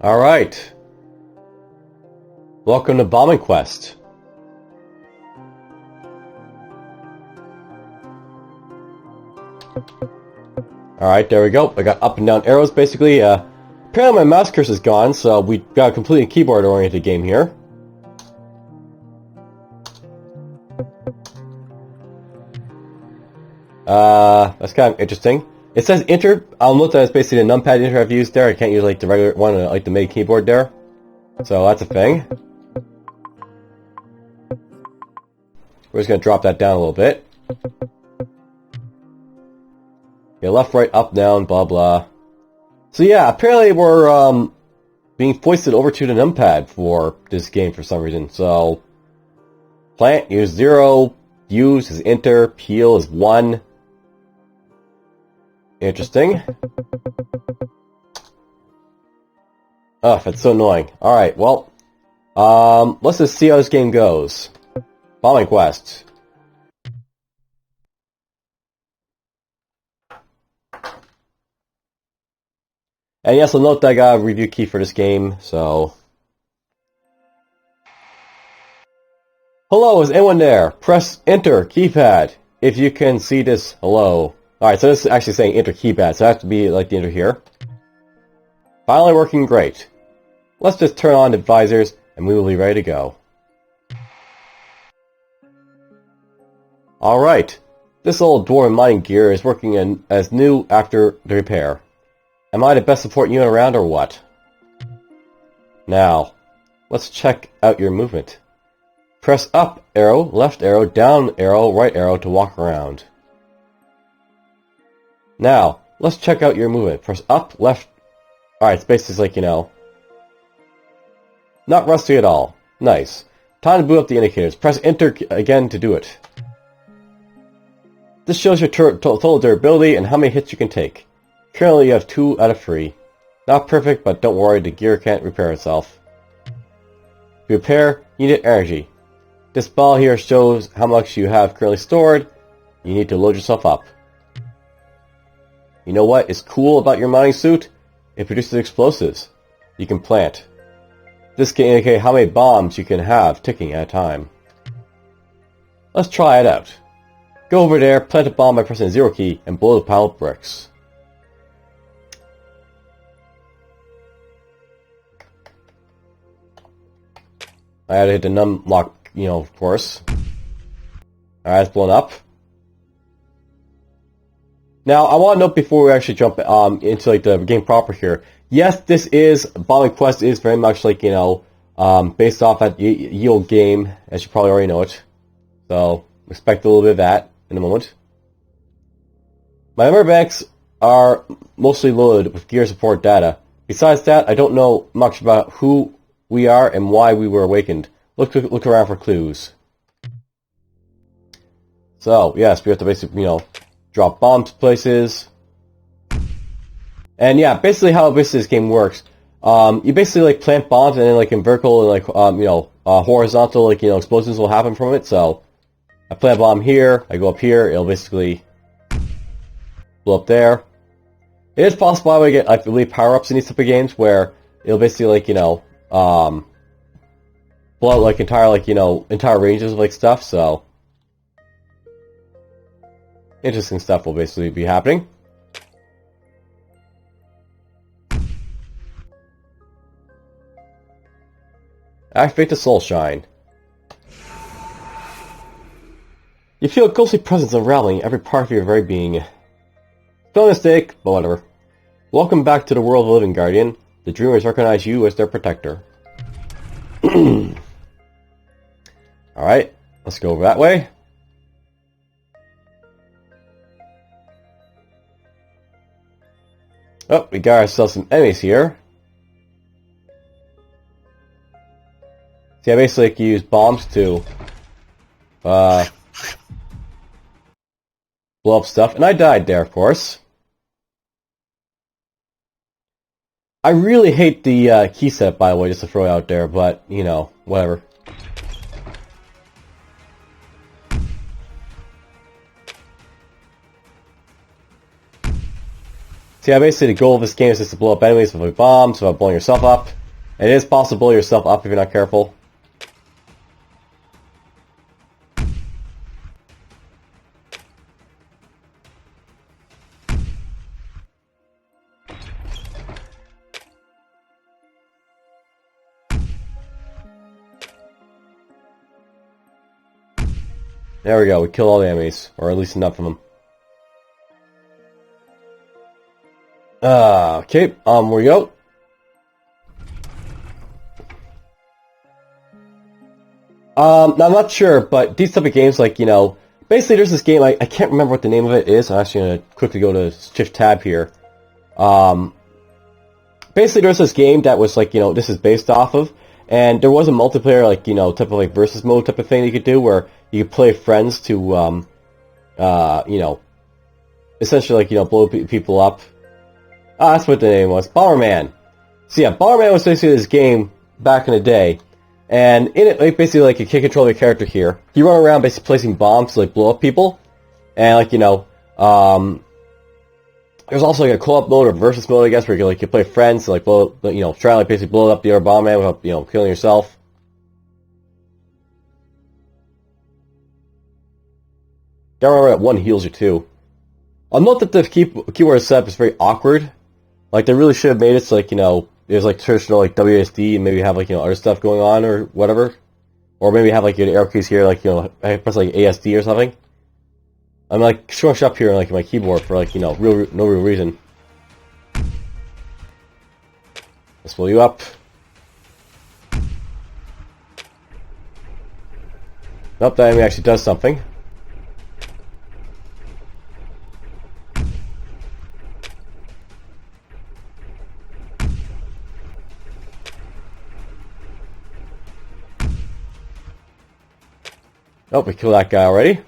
Alright. Welcome to Bombing Quest. Alright, there we go. I got up and down arrows basically. Apparently my mouse cursor is gone, so we got a completely keyboard-oriented game here. That's kind of interesting. It says enter. I'll note that it's basically the numpad enter I've used there. I can't use like the regular one, like the MIDI keyboard there. So that's a thing. We're just gonna drop that down a little bit. Yeah, left, right, up, down, blah blah. So yeah, apparently we're being foisted over to the numpad for this game for some reason. So plant use 0, use is enter, peel is 1. Interesting. Oh, that's so annoying. Alright, well, let's just see how this game goes. Bombing Quest. And yes, I'll note that I got a review key for this game, so... Hello, is anyone there? Press enter, keypad, if you can see this, hello. Alright, so this is actually saying enter keypad, so I have to be like the enter here. Finally working great. Let's just turn on the visors, and we will be ready to go. Alright, this old dwarf mining gear is working as new after the repair. Am I the best support unit around or what? Now, let's check out your movement. Press up arrow, left arrow, down arrow, right arrow to walk around. Now, let's check out your movement. Press up, left... Alright, it's basically like, you know... Not rusty at all. Nice. Time to boot up the indicators. Press enter again to do it. This shows your total durability and how many hits you can take. Currently you have 2 out of 3. Not perfect, but don't worry, the gear can't repair itself. To repair, you need energy. This ball here shows how much you have currently stored. You need to load yourself up. You know what is cool about your mining suit? It produces explosives. You can plant. This can indicate how many bombs you can have ticking at a time. Let's try it out. Go over there, plant a bomb by pressing the 0 key, and blow the pile of bricks. I had to hit the num lock, you know, of course. Alright, it's blown up. Now, I want to note before we actually jump into like the game proper here. Yes, this is Bombing Quest is very much like, you know, based off that ye old game, as you probably already know it. So expect a little bit of that in a moment. My memory banks are mostly loaded with gear support data. Besides that, I don't know much about who we are and why we were awakened. Look around for clues. So yes, we have to basically, you know, drop bombs places. And yeah, basically how this game works, you basically like plant bombs and then like in vertical and like you know, horizontal, like, you know, explosions will happen from it. So I plant a bomb here, I go up here, it'll basically blow up there. It is possible I would get, I believe, power-ups in these type of games where it'll basically like, you know, blow out like entire ranges of like stuff. So interesting stuff will basically be happening. Activate the soul shine. You feel a ghostly presence unraveling every part of your very being. No mistake, but whatever. Welcome back to the world of the living, Guardian. The dreamers recognize you as their protector. Alright, let's go over that way. Oh, we got ourselves some enemies here. See, I basically like, use bombs to blow up stuff, and I died there, of course. I really hate the key set, by the way, just to throw it out there, but, you know, whatever. So yeah, basically the goal of this game is just to blow up enemies with bombs without blowing yourself up. And it is possible to blow yourself up if you're not careful. There we go, we killed all the enemies, or at least enough of them. Okay, where we go? Now I'm not sure, but these type of games, like, you know, basically there's this game, I can't remember what the name of it is, I'm actually going to quickly go to Shift Tab here. Basically there's this game that was, like, you know, this is based off of, and there was a multiplayer, like, you know, type of, like, versus mode type of thing you could do, where you could play friends to, you know, essentially, like, you know, blow people up. That's what the name was. Bomberman. So yeah, Bomberman was basically this game back in the day. And in it, like, basically, like, you can control your character here. You run around basically placing bombs to, like, blow up people. And, like, you know, there's also, like, a co-op mode or versus mode, I guess, where you can, like, you play friends to, like, blow, you know, try to, like, basically blow up the other Bomberman without, you know, killing yourself. Gotta remember that one heals you too. I'll note that the keyboard setup is very awkward. Like, they really should have made it so, like, you know, there's, like, traditional, like, WSD and maybe have, like, you know, other stuff going on or whatever. Or maybe have, like, your arrow keys here, like, you know, I press, like, ASD or something. I'm, like, showing up here on, like, my keyboard for, like, you know, no real reason. Let's blow you up. Nope, that enemy actually does something. Oh, we killed that guy already.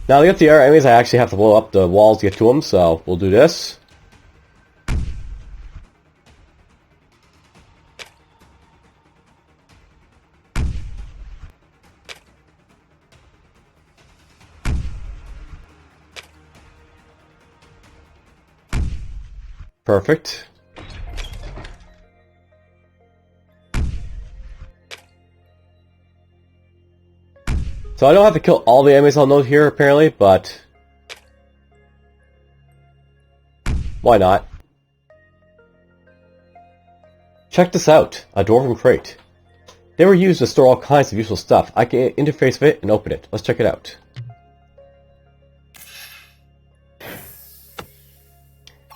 Now to get to the other enemies, I actually have to blow up the walls to get to them, so we'll do this. Perfect. So I don't have to kill all the enemies I'll note here, apparently, but why not? Check this out, a dwarven crate. They were used to store all kinds of useful stuff. I can interface with it and open it. Let's check it out.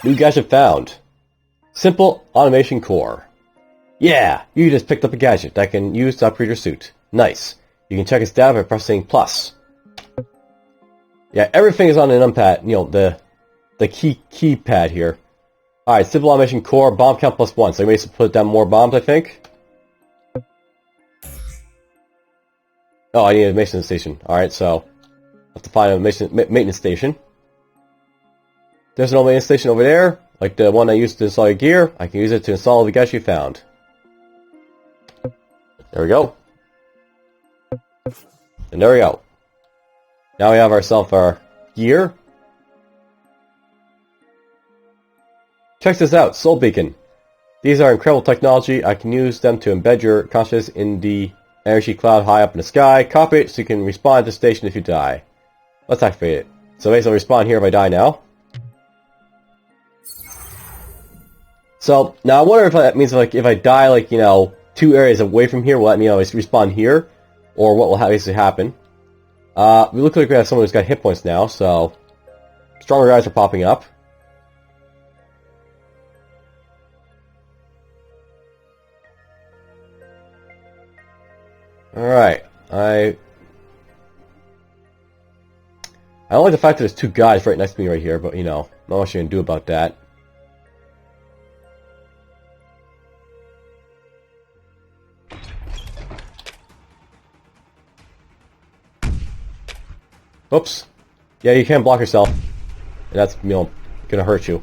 New gadget found. Simple automation core. Yeah, you just picked up a gadget that can use to upgrade your suit. Nice. You can check its data by pressing plus. Yeah, everything is on the numpad, you know, the keypad here. Alright, simple automation core, bomb count +1. So I may put down more bombs, I think. Oh, I need a maintenance station. Alright, so I have to find a maintenance station. There's an old maintenance station over there, like the one I used to install your gear. I can use it to install the gadget you found. There we go. And there we go. Now we have ourselves our gear. Check this out, Soul Beacon. These are incredible technology. I can use them to embed your consciousness in the energy cloud high up in the sky. Copy it so you can respawn at the station if you die. Let's activate it. So basically I'll respawn here if I die now. So now I wonder if that means, like, if I die, like, you know, 2 areas away from here, will that mean I respawn here? Or what will basically happen? We look like we have someone who's got hit points now, so stronger guys are popping up. Alright, I don't like the fact that there's 2 guys right next to me right here, but, you know, not much you can do about that. Oops. Yeah, you can't block yourself. And that's, you know, gonna hurt you.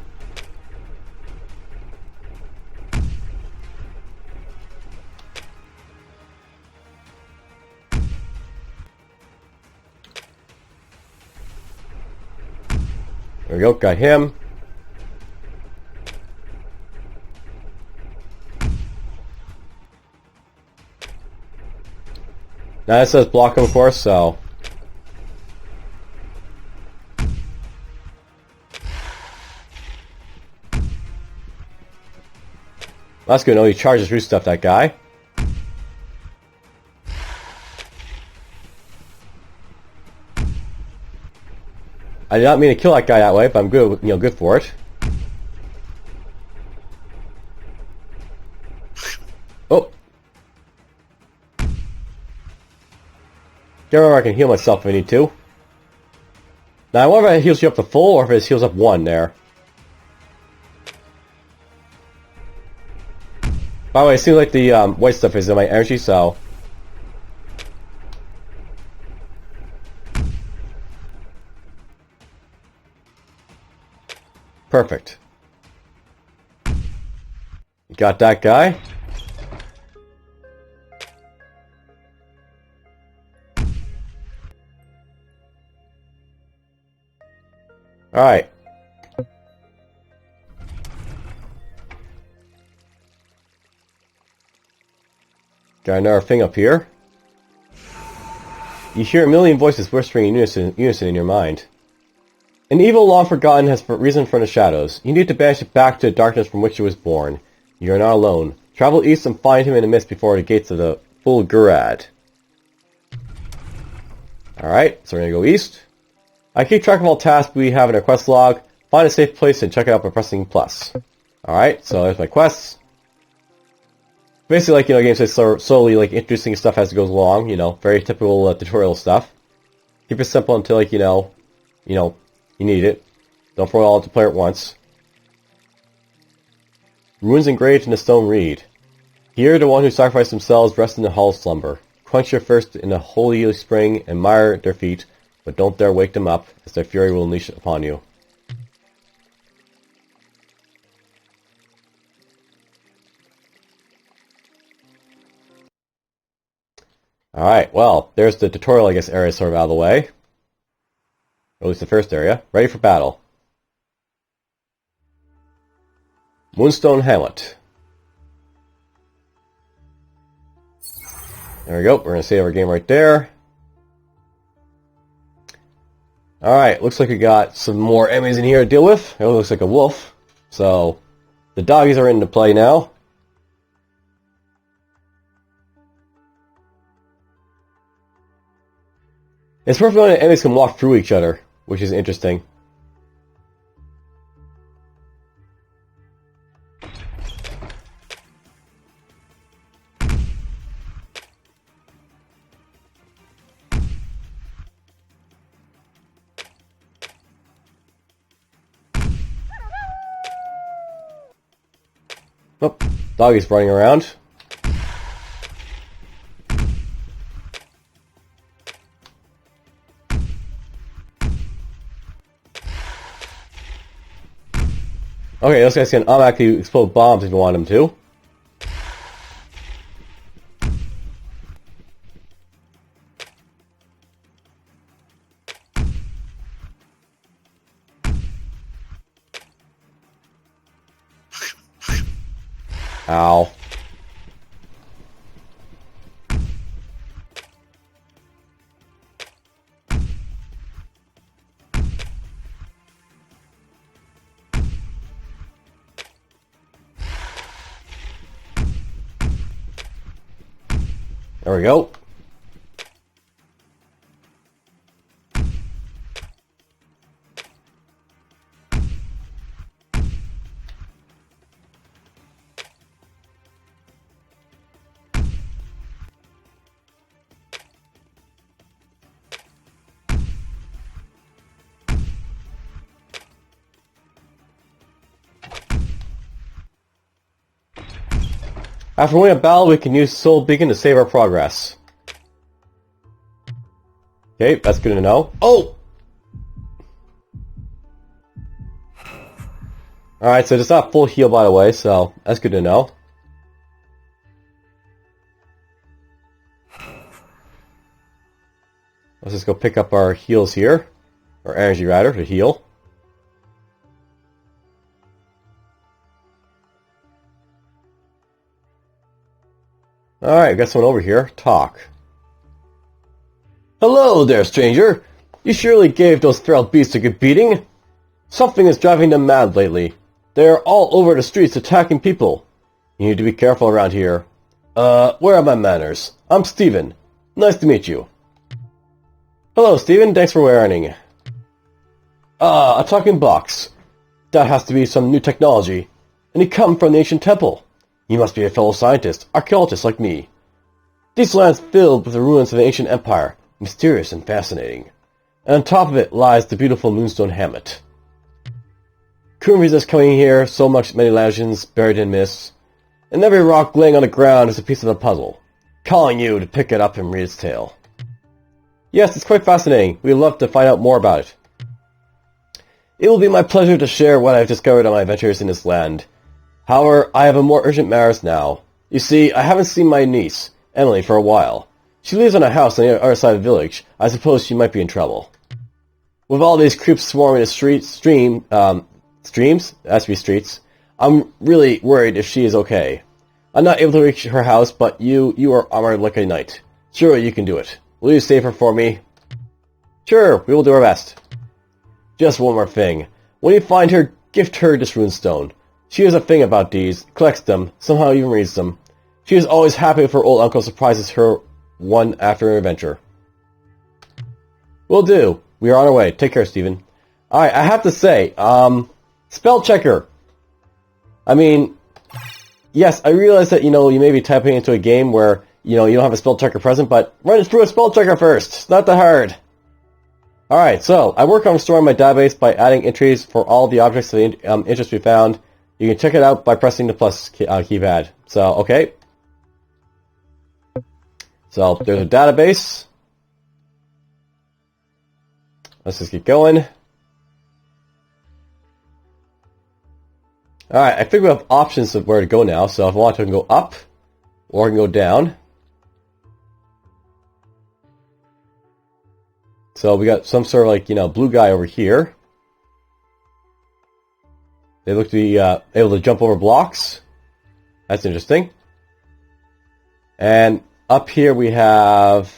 There we go, got him. Now that says block him, of course, so... That's good. Oh, he charges through stuff, that guy. I did not mean to kill that guy that way, but I'm good, good for it. Oh. Remember, I can heal myself if I need to. Now, I wonder if it heals you up to full, or if it heals up 1 there. By the way, it seems like the white stuff is in my energy, so... Perfect. Got that guy. Alright. Got another thing up here. You hear a million voices whispering in unison in your mind. An evil long forgotten has risen from the shadows. You need to banish it back to the darkness from which it was born. You are not alone. Travel east and find him in the mist before the gates of the full Gurad. Alright, so we're going to go east. I keep track of all tasks we have in our quest log. Find a safe place and check it out by pressing plus. Alright, so there's my quests. Basically, like, games say slowly, like, introducing stuff as it goes along, very typical tutorial stuff. Keep it simple until, like, you need it. Don't throw it all into player at once. Runes engraved in the stone reed. Here, the one who sacrificed themselves rest in the hall slumber. Quench your thirst in the holy spring, admire their feet, but don't dare wake them up, as their fury will unleash upon you. Alright, well, there's the tutorial, I guess, area sort of out of the way. Or at least the first area. Ready for battle. Moonstone Hamlet. There we go. We're going to save our game right there. Alright, looks like we got some more enemies in here to deal with. It looks like a wolf. So, the doggies are into play now. It's worth knowing that enemies can walk through each other, which is interesting. Oh, doggy's running around. Okay, those guys can automatically explode bombs if you want them to. Ow. There we go. After winning a battle, we can use Soul Beacon to save our progress. Okay, that's good to know. Oh! Alright, so it's not full heal, by the way, so that's good to know. Let's just go pick up our heals here. Or energy, rather, to heal. Alright, got someone over here. Talk. Hello there, stranger. You surely gave those feral beasts a good beating. Something is driving them mad lately. They are all over the streets attacking people. You need to be careful around here. Where are my manners? I'm Steven. Nice to meet you. Hello, Steven. Thanks for learning. A talking box. That has to be some new technology. And you come from the ancient temple. You must be a fellow scientist, archaeologist like me. These lands filled with the ruins of an ancient empire, mysterious and fascinating. And on top of it lies the beautiful Moonstone Hamlet. Couldn't resist coming here, so many legends buried in mists, and every rock laying on the ground is a piece of the puzzle, calling you to pick it up and read its tale. Yes, it's quite fascinating. We'd love to find out more about it. It will be my pleasure to share what I've discovered on my adventures in this land. However, I have a more urgent matters now. You see, I haven't seen my niece, Emily, for a while. She lives in a house on the other side of the village. I suppose she might be in trouble. With all these creeps swarming the streams, has to be streets, I'm really worried if she is okay. I'm not able to reach her house, but you are armored like a knight. Surely you can do it. Will you save her for me? Sure, we will do our best. Just one more thing. When you find her, gift her this runestone. She has a thing about these, collects them, somehow even reads them. She is always happy if her old uncle surprises her one after an adventure. Will do. We are on our way. Take care, Stephen. Alright, I have to say, spell checker. I mean, yes, I realize that, you may be typing into a game where, you don't have a spell checker present, but run it through a spell checker first. It's not that hard. Alright, so, I work on restoring my database by adding entries for all the objects of interest we found. You can check it out by pressing the plus keypad. So, okay. So, there's a database. Let's just keep going. Alright, I think we have options of where to go now. So if I want to, I can go up, or I can go down. So we got some sort of blue guy over here. They look to be able to jump over blocks. That's interesting. And up here we have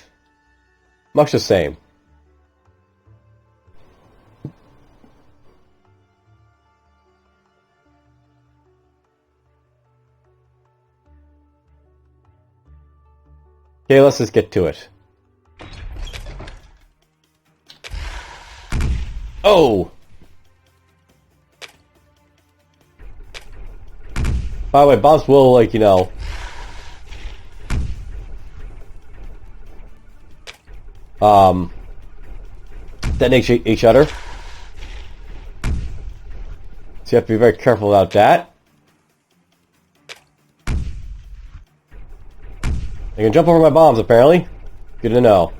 much the same. Okay, let's just get to it. Oh! By the way, bombs will, detonate each other. So you have to be very careful about that. I can jump over my bombs, apparently. Good to know.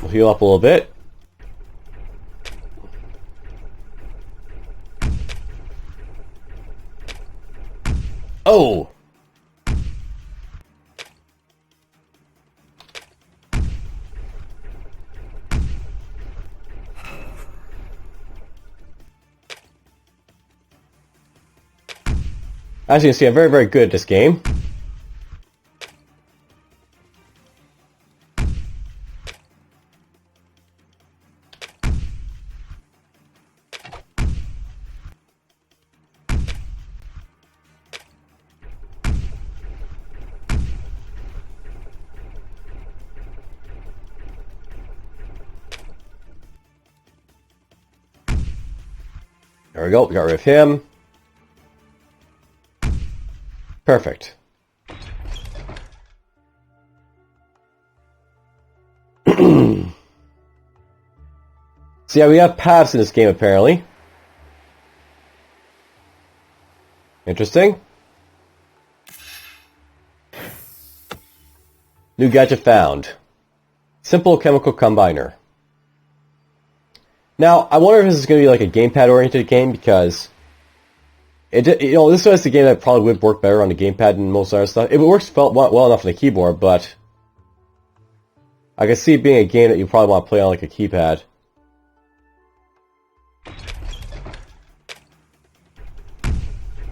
We'll heal up a little bit. Oh! As you can see, I'm very, very good at this game. There we go, we got rid of him. Perfect. So yeah, we have paths in this game apparently. Interesting. New gadget found. Simple chemical combiner. Now, I wonder if this is going to be like a gamepad-oriented game, because this is the game that probably would work better on the gamepad than most other stuff. It works well enough on the keyboard, but I can see it being a game that you probably want to play on like a keypad.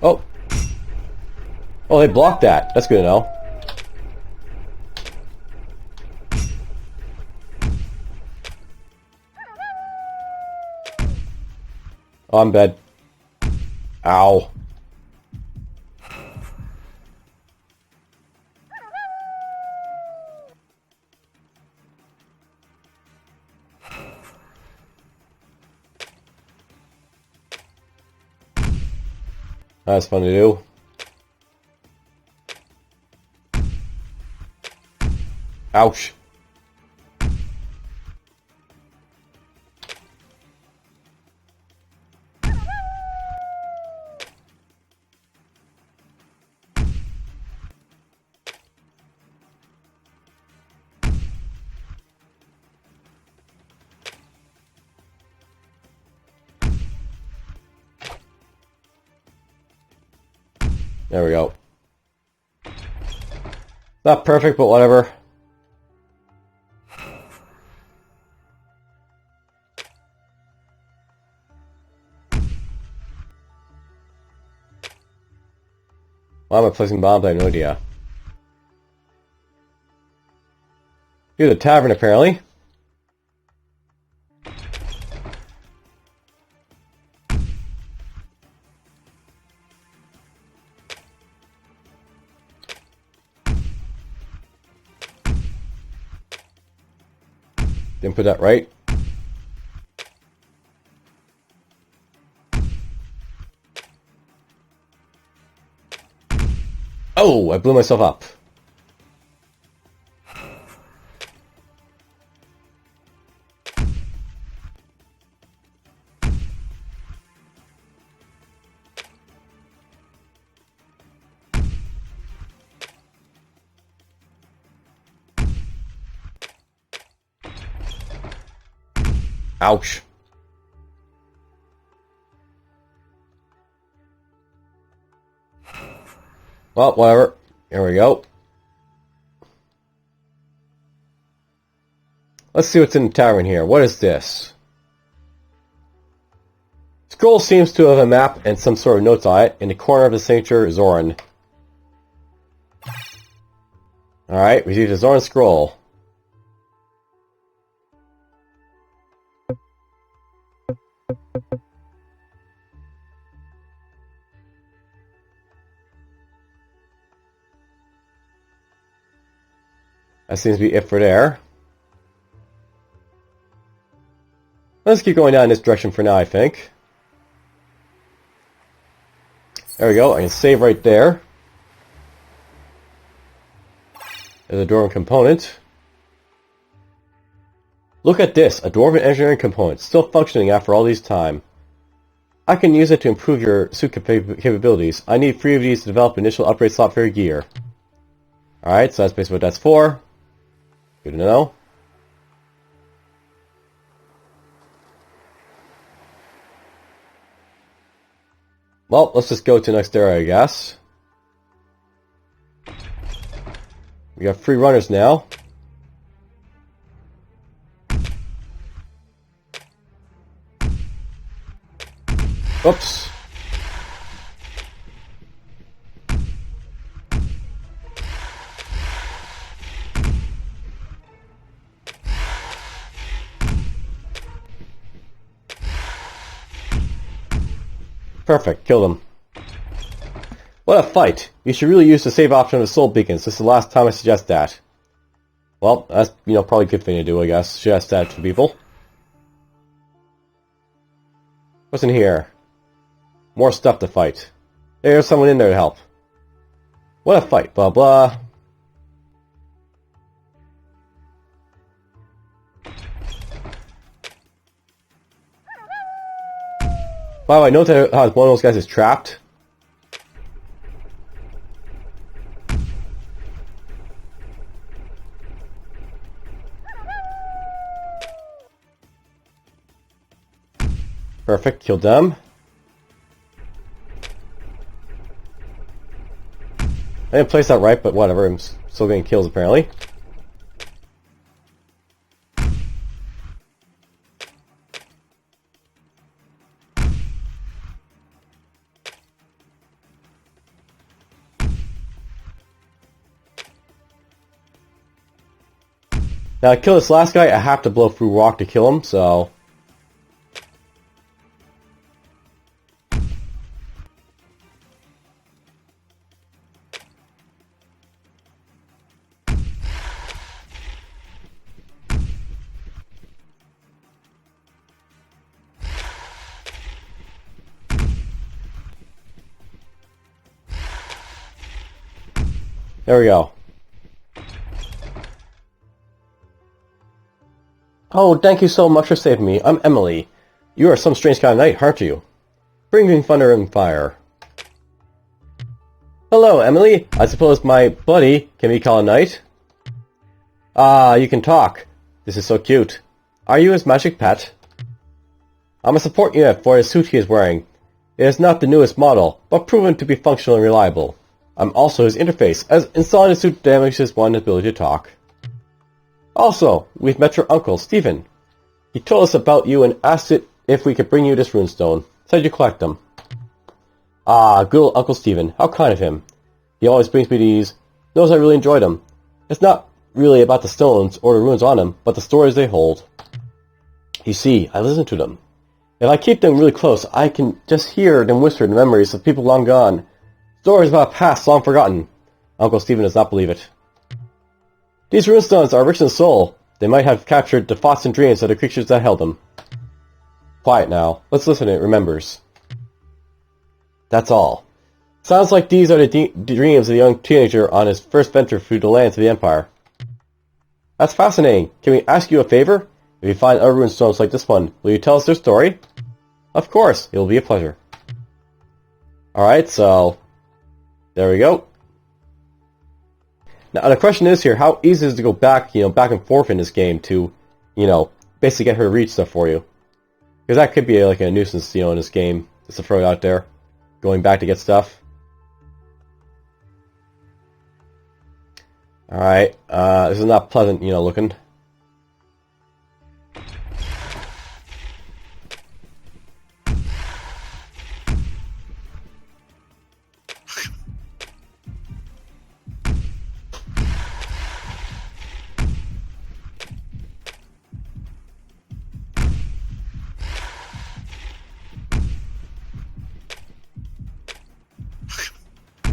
Oh. Oh, they blocked that. That's good to know. Oh, I'm dead. Ow. That's fun to do. Ouch. There we go. Not perfect, but whatever. Why am I placing bombs? I have no idea. Here's a tavern, apparently. Didn't put that right. Oh, I blew myself up. Ouch. Well, whatever. Here we go. Let's see what's in the tavern here. What is this? Scroll seems to have a map and some sort of notes on it. In the corner of the signature, Zoran. Alright, we see the Zoran scroll. That seems to be it for there. Let's keep going down in this direction for now, I think. There we go, I can save right there. There's a dwarven component. Look at this, a dwarven engineering component, still functioning after all this time. I can use it to improve your suit capabilities. I need 3 of these to develop initial upgrade slot for your gear. Alright, so that's basically what that's for. Good to know. Well, let's just go to the next area, I guess. We got 3 runners now. Oops. Perfect, killed him. What a fight! You should really use the save option of the soul beacons. This is the last time I suggest that. Well, that's, probably a good thing to do, I guess. Suggest that to people. What's in here? More stuff to fight. There's someone in there to help. What a fight, blah blah. By the way, note how one of those guys is trapped. Perfect, killed them. I didn't place that right, but whatever, I'm still getting kills apparently. Now to kill this last guy, I have to blow through rock to kill him, so... There we go. Oh, thank you so much for saving me. I'm Emily. You are some strange kind of knight, aren't you? Bringing thunder and fire. Hello, Emily. I suppose my buddy can be called a knight? Ah, you can talk. This is so cute. Are you his magic pet? I'm a support unit for the suit he is wearing. It is not the newest model, but proven to be functional and reliable. I'm also his interface, as installing the suit damages one's ability to talk. Also, we've met your uncle, Stephen. He told us about you and asked if we could bring you this runestone. Said you collect them. Ah, good old Uncle Stephen. How kind of him. He always brings me these. Knows I really enjoy them. It's not really about the stones or the runes on them, but the stories they hold. You see, I listen to them. If I keep them really close, I can just hear them whisper the memories of people long gone. Stories about a past long forgotten. Uncle Stephen does not believe it. These runestones are rich in soul. They might have captured the thoughts and dreams of the creatures that held them. Quiet now. Let's listen to it remembers. That's all. Sounds like these are the dreams of the young teenager on his first venture through the lands of the Empire. That's fascinating. Can we ask you a favor? If you find other runestones like this one, will you tell us their story? Of course. It will be a pleasure. Alright, so... there we go. Now the question is here, how easy is it to go back, back and forth in this game to, basically get her to read stuff for you? Because that could be like a nuisance, in this game, just to throw it out there. Going back to get stuff. Alright, this is not pleasant, looking.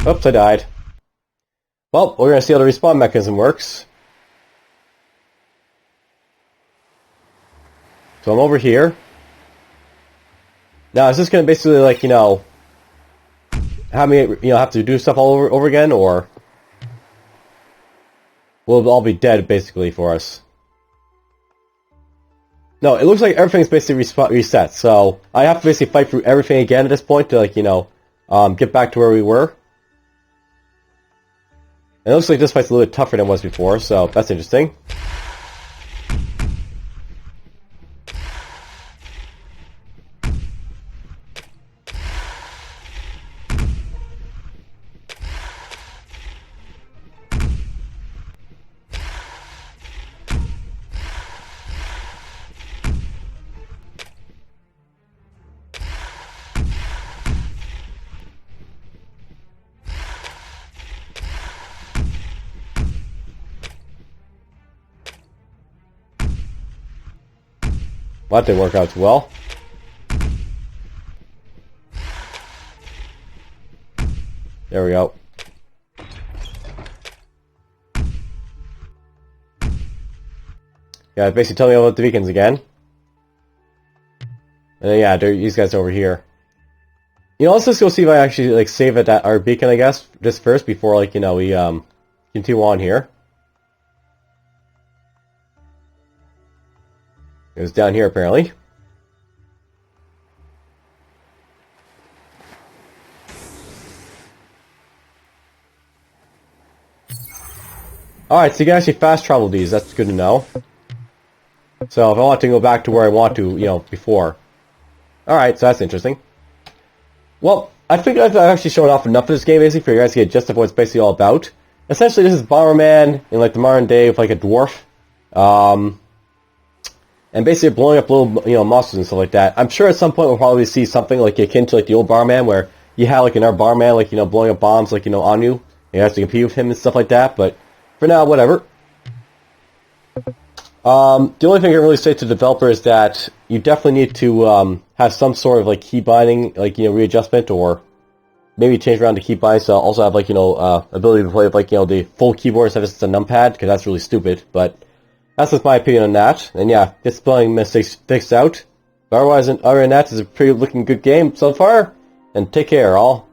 Oops, I died. Well, we're going to see how the respawn mechanism works. So I'm over here. Now, is this going to basically, have me, have to do stuff all over again, or will it all be dead, basically, for us? No, it looks like everything's basically reset, so I have to basically fight through everything again at this point to, get back to where we were. And it looks like this fight's a little bit tougher than it was before, so that's interesting. Well, that didn't work out too well. There we go. Yeah, basically tell me about the beacons again. And then, yeah, these guys over here. Let's just go see if I actually, save it at our beacon, I guess, just first, before, we, continue on here. It was down here, apparently. Alright, so you can actually fast travel these. That's good to know. So if I want to go back to where I want to, before. Alright, so that's interesting. Well, I think I've actually shown off enough of this game, basically, for you guys to get just of what it's basically all about. Essentially, this is Bomberman in, the modern day with, a dwarf. And basically blowing up little, monsters and stuff like that. I'm sure at some point we'll probably see something akin to the old Bomberman, where you have in our Bomberman, blowing up bombs on you. You have to compete with him and stuff like that. But for now, whatever. The only thing I can really say to the developer is that you definitely need to have some sort of like key binding, like readjustment, or maybe change around the key bindings to also have like ability to play with like the full keyboard instead of just a numpad, because that's really stupid. But that's just my opinion on that. And yeah, get spelling mistakes fixed out. But otherwise, other than that, it's a pretty looking good game so far. And take care, all.